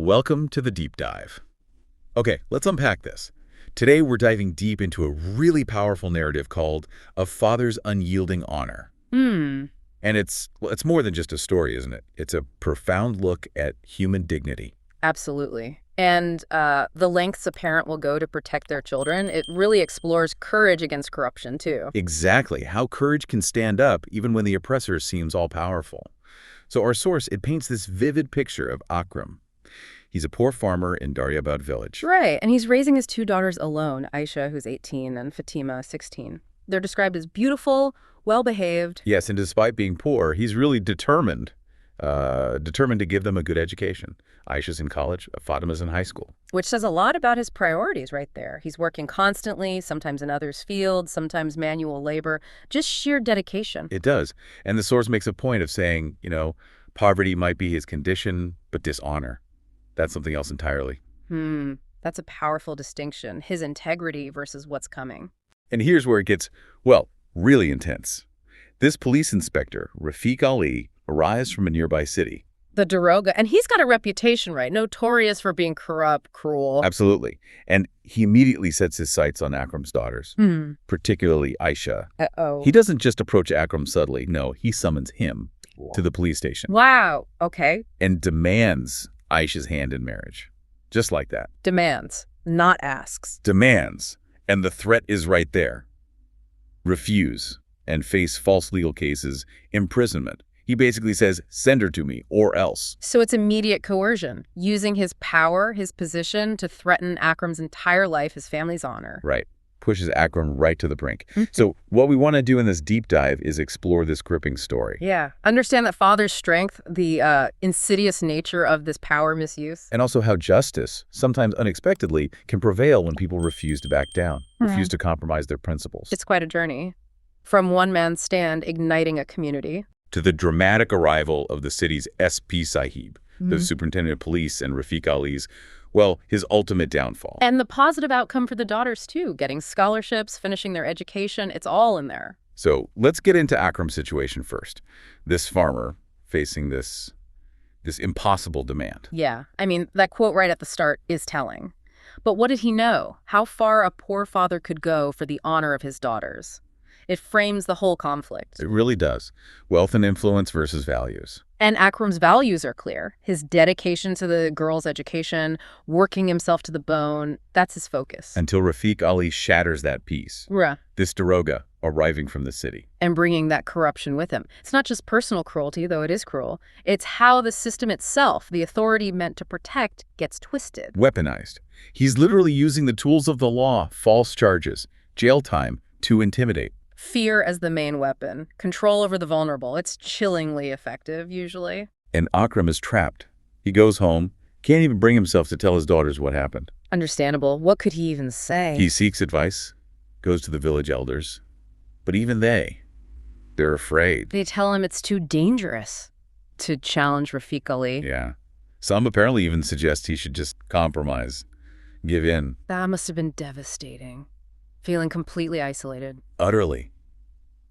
Welcome to the deep dive. Okay, let's unpack this. Today we're diving deep into a really powerful narrative called A Father's Unyielding Honor. And it's more than just a story, isn't it? It's a profound look at human dignity. Absolutely. And the lengths a parent will go to protect their children, it really explores courage against corruption, too. Exactly, how courage can stand up even when the oppressor seems all-powerful. So our source, it paints this vivid picture of Akram. He's a poor farmer in Daryabad village. Right, and he's raising his two daughters alone, Aisha, who's 18, and Fatima, 16. They're described as beautiful, well-behaved. Yes, and despite being poor, he's really determined to give them a good education. Aisha's in college, Fatima's in high school. Which says a lot about his priorities right there. He's working constantly, sometimes in others' fields, sometimes manual labor, just sheer dedication. It does. And the source makes a point of saying, poverty might be his condition, but dishonor, that's something else entirely. That's a powerful distinction, his integrity versus what's coming. And here's where it gets, well, really intense. This police inspector, Rafiq Ali, arrives from a nearby city. The Daroga, and he's got a reputation, right? Notorious for being corrupt, cruel. Absolutely. And he immediately sets his sights on Akram's daughters, particularly Aisha. Uh-oh. He doesn't just approach Akram subtly. No, he summons him to the police station. Wow. Okay. And demands Aisha's hand in marriage. Just like that. Demands, not asks. Demands. And the threat is right there. Refuse and face false legal cases, imprisonment. He basically says, send her to me or else. So it's immediate coercion, using his power, his position to threaten Akram's entire life, his family's honor. Right. Pushes Akram right to the brink. So what we want to do in this deep dive is explore this gripping story. Yeah. Understand that father's strength, the insidious nature of this power misuse. And also how justice, sometimes unexpectedly, can prevail when people refuse to back down, refuse to compromise their principles. It's quite a journey. From one man's stand igniting a community, to the dramatic arrival of the city's SP Sahib, the superintendent of police, and Rafiq Ali's, well, his ultimate downfall. And the positive outcome for the daughters, too. Getting scholarships, finishing their education, it's all in there. So let's get into Akram's situation first. This farmer facing this impossible demand. Yeah, I mean, that quote right at the start is telling. But what did he know? How far a poor father could go for the honor of his daughters? It frames the whole conflict. It really does. Wealth and influence versus values. And Akram's values are clear. His dedication to the girls' education, working himself to the bone, that's his focus. Until Rafiq Ali shatters that peace. Yeah. This Daroga arriving from the city. And bringing that corruption with him. It's not just personal cruelty, though it is cruel. It's how the system itself, the authority meant to protect, gets twisted. Weaponized. He's literally using the tools of the law, false charges, jail time, to intimidate. Fear as the main weapon. Control over the vulnerable. It's chillingly effective, usually. And Akram is trapped. He goes home, can't even bring himself to tell his daughters what happened. Understandable. What could he even say? He seeks advice, goes to the village elders. But even they're afraid. They tell him it's too dangerous to challenge Rafiq Ali. Yeah. Some apparently even suggest he should just compromise, give in. That must have been devastating. Feeling completely isolated. Utterly.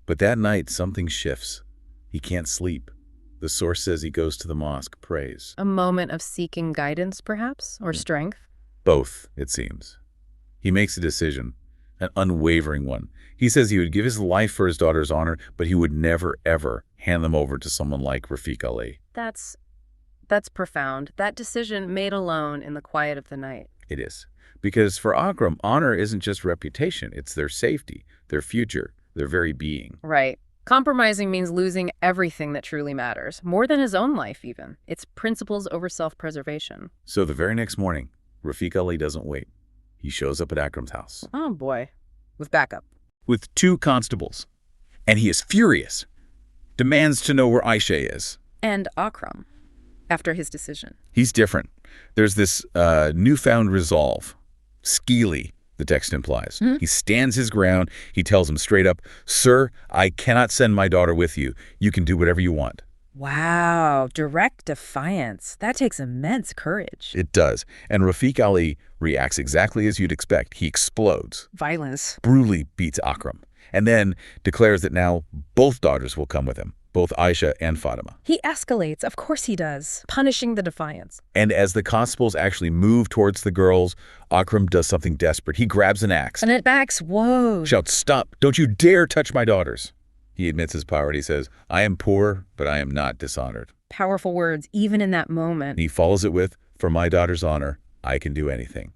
But that night, something shifts. He can't sleep. The source says he goes to the mosque, prays. A moment of seeking guidance, perhaps? Or strength? Both, it seems. He makes a decision, an unwavering one. He says he would give his life for his daughter's honor, but he would never, ever hand them over to someone like Rafiq Ali. That's profound. That decision made alone in the quiet of the night. It is. Because for Akram, honor isn't just reputation. It's their safety, their future, their very being. Right. Compromising means losing everything that truly matters, more than his own life even. It's principles over self-preservation. So the very next morning, Rafiq Ali doesn't wait. He shows up at Akram's house. Oh boy. With backup. With 2 constables. And he is furious. Demands to know where Aisha is. And Akram, after his decision. He's different. There's this newfound resolve. Skeely, the text implies. He stands his ground. He tells him straight up, "Sir, I cannot send my daughter with you. You can do whatever you want." Wow, direct defiance. That takes immense courage. It does. And Rafiq Ali reacts exactly as you'd expect. He explodes. Violence. Brutally beats Akram. And then declares that now both daughters will come with him. both Aisha and Fatima. He escalates. Of course he does, punishing the defiance. And as the constables actually move towards the girls, Akram does something desperate. He grabs an axe. And it backs, whoa. Shouts, "Stop! Don't you dare touch my daughters!" He admits his power. He says, "I am poor, but I am not dishonored." Powerful words, even in that moment. And he follows it with, "For my daughter's honor, I can do anything."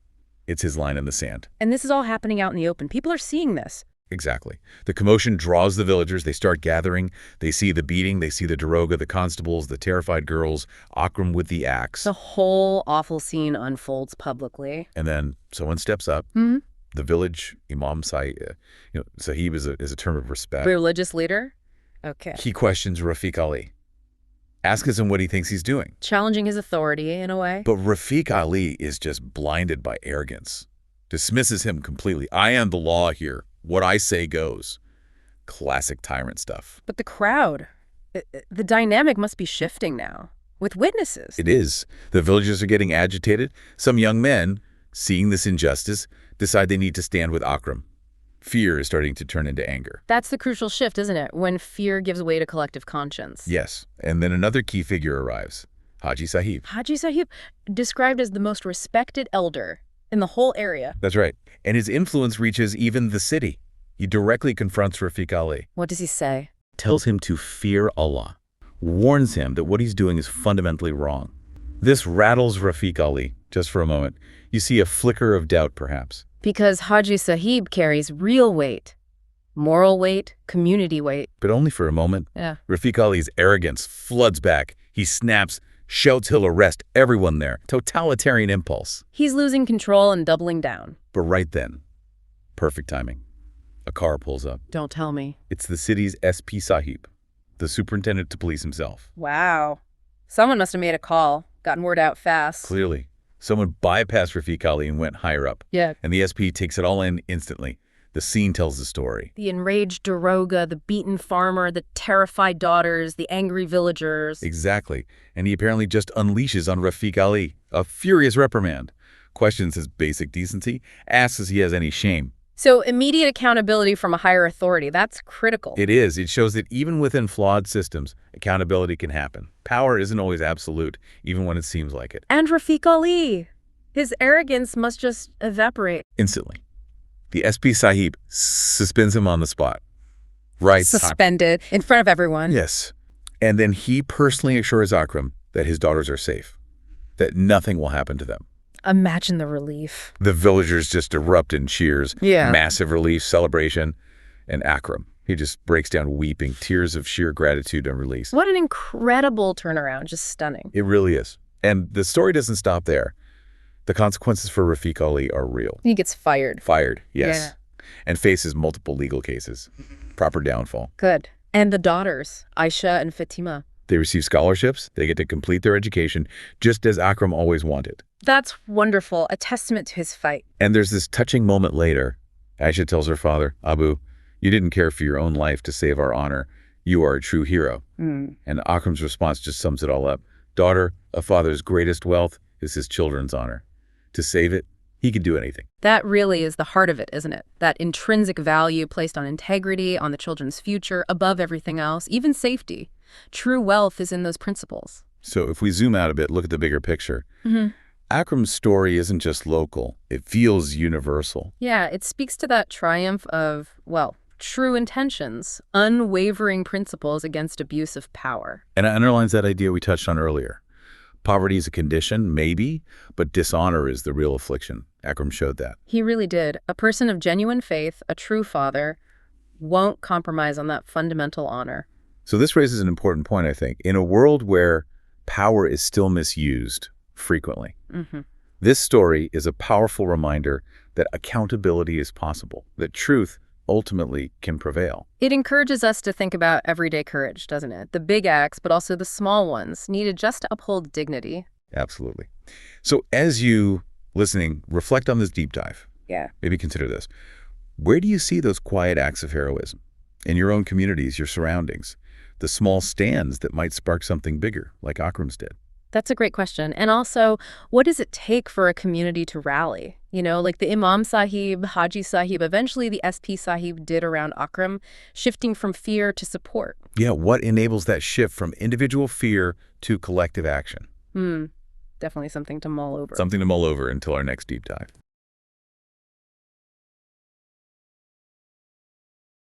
It's his line in the sand. And this is all happening out in the open. People are seeing this. Exactly. The commotion draws the villagers. They start gathering. They see the beating. They see the daroga, the constables, the terrified girls, Akram with the axe. The whole awful scene unfolds publicly. And then someone steps up. Hmm? The village imam, Sahib is a term of respect. Religious leader? Okay. He questions Rafiq Ali. Asks him what he thinks he's doing. Challenging his authority in a way. But Rafiq Ali is just blinded by arrogance. Dismisses him completely. "I am the law here. What I say goes." Classic tyrant stuff. But the crowd, the dynamic must be shifting now, with witnesses. It is. The villagers are getting agitated. Some young men, seeing this injustice, decide they need to stand with Akram. Fear is starting to turn into anger. That's the crucial shift, isn't it? When fear gives way to collective conscience. Yes. And then another key figure arrives. Haji Sahib. Haji Sahib, described as the most respected elder in the whole area. That's right. And his influence reaches even the city. He directly confronts Rafiq Ali. What does he say? Tells him to fear Allah. Warns him that what he's doing is fundamentally wrong. This rattles Rafiq Ali, just for a moment. You see a flicker of doubt, perhaps. Because Haji Sahib carries real weight. Moral weight, community weight. But only for a moment. Yeah. Rafiq Ali's arrogance floods back. He snaps, shouts he'll arrest everyone there. Totalitarian impulse. He's losing control and doubling down. But right then, perfect timing. A car pulls up. Don't tell me. It's the city's SP Sahib, the superintendent of police himself. Wow. Someone must have made a call, gotten word out fast. Clearly. Someone bypassed Rafiq Ali and went higher up. Yeah. And the SP takes it all in instantly. The scene tells the story. The enraged daroga, the beaten farmer, the terrified daughters, the angry villagers. Exactly. And he apparently just unleashes on Rafiq Ali, a furious reprimand. Questions his basic decency, asks if he has any shame. So immediate accountability from a higher authority, that's critical. It is. It shows that even within flawed systems, accountability can happen. Power isn't always absolute, even when it seems like it. And Rafiq Ali, his arrogance must just evaporate. Instantly. The SP Sahib suspends him on the spot. Right. Suspended in front of everyone. Yes. And then he personally assures Akram that his daughters are safe, that nothing will happen to them. Imagine the relief. The villagers just erupt in cheers. Yeah. Massive relief, celebration. And Akram, he just breaks down weeping, tears of sheer gratitude and release. What an incredible turnaround. Just stunning. It really is. And the story doesn't stop there. The consequences for Rafiq Ali are real. He gets fired. Fired, yes. Yeah. And faces multiple legal cases. Proper downfall. Good. And the daughters, Aisha and Fatima. They receive scholarships. They get to complete their education, just as Akram always wanted. That's wonderful. A testament to his fight. And there's this touching moment later. Aisha tells her father, "Abu, you didn't care for your own life to save our honor. You are a true hero." And Akram's response just sums it all up. "Daughter, a father's greatest wealth is his children's honor. To save it, he could do anything." That really is the heart of it, isn't it? That intrinsic value placed on integrity, on the children's future, above everything else, even safety. True wealth is in those principles. So if we zoom out a bit, look at the bigger picture. Akram's story isn't just local. It feels universal. Yeah, it speaks to that triumph of, well, true intentions, unwavering principles against abuse of power. And it underlines that idea we touched on earlier. Poverty is a condition, maybe, but dishonor is the real affliction. Akram showed that. He really did. A person of genuine faith, a true father, won't compromise on that fundamental honor. So this raises an important point, I think. In a world where power is still misused frequently, this story is a powerful reminder that accountability is possible, that truth ultimately can prevail. It encourages us to think about everyday courage, doesn't it? The big acts, but also the small ones, needed just to uphold dignity. Absolutely. So as you, listening, reflect on this deep dive, Yeah. maybe consider this. Where do you see those quiet acts of heroism? In your own communities, your surroundings, the small stands that might spark something bigger, like Akram's did? That's a great question. And also, what does it take for a community to rally? Like the Imam Sahib, Haji Sahib, eventually the SP Sahib did around Akram, shifting from fear to support. Yeah, what enables that shift from individual fear to collective action? Hmm, definitely something to mull over. Something to mull over until our next deep dive.